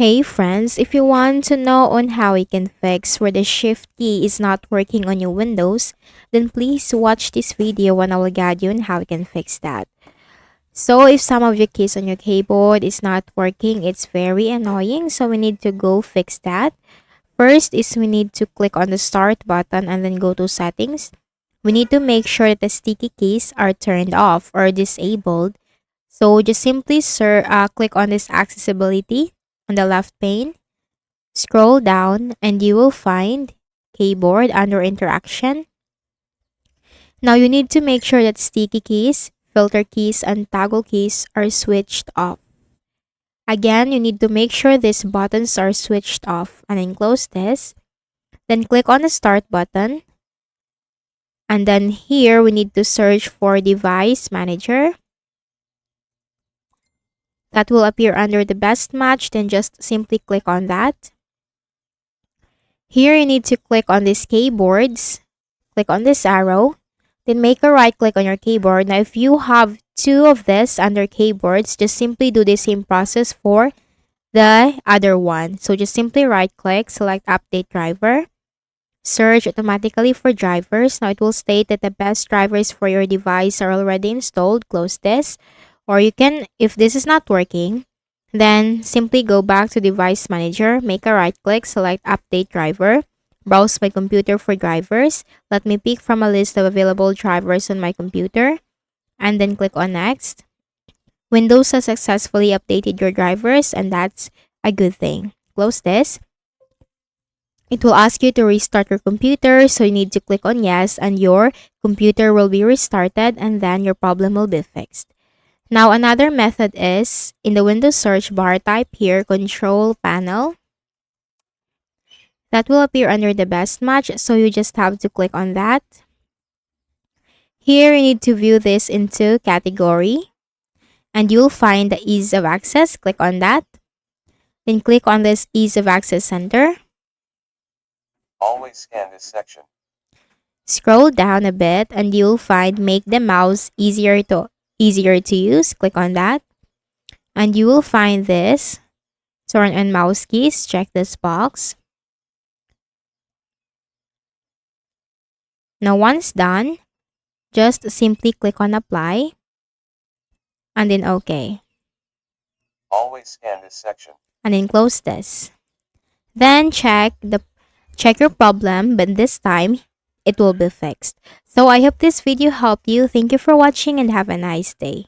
Hey friends, if you want to know on how you can fix where the shift key is not working on your Windows, then please watch this video and I will guide you on how you can fix that. So if some of your keys on your keyboard is not working, it's very annoying, so we need to go fix that. First is we need to click on the start button and then go to settings. We need to make sure that the sticky keys are turned off or disabled. So just simply click on this accessibility on the left pane. Scroll down and you will find keyboard under interaction. Now you need to make sure that sticky keys, filter keys, and toggle keys are switched off. Again, you need to make sure these buttons are switched off and then close this. Then click on the start button. And then here we need to search for device manager. That will appear under the best match. Then just simply click on that. Here you need to click on these keyboards. Click on this arrow. Then make a right click on your keyboard. Now if you have two of this under keyboards, just simply do the same process for the other one. So just simply right click, select update driver. Search automatically for drivers. Now it will state that the best drivers for your device are already installed. Close this. Or you can, if this is not working, then simply go back to device manager, make a right click, select update driver. Browse my computer for drivers. Let me pick from a list of available drivers on my computer. And then click on next. Windows has successfully updated your drivers and that's a good thing. Close this. It will ask you to restart your computer, so you need to click on yes and your computer will be restarted and then your problem will be fixed. Now another method is in the Windows search bar, type here control panel. That will appear under the best match, so you just have to click on that. Here you need to view this into category and you'll find the ease of access. Click on that. Then click on this ease of access center. Always scan this section. Scroll down a bit and you'll find make the mouse easier to use. Click on that. And you will find this turn on mouse keys. Check this box. Now once done, just simply click on apply and then OK. Always scan this section. And then close this. Then check your problem, but this time it will be fixed. So I hope this video helped you. Thank you for watching and have a nice day.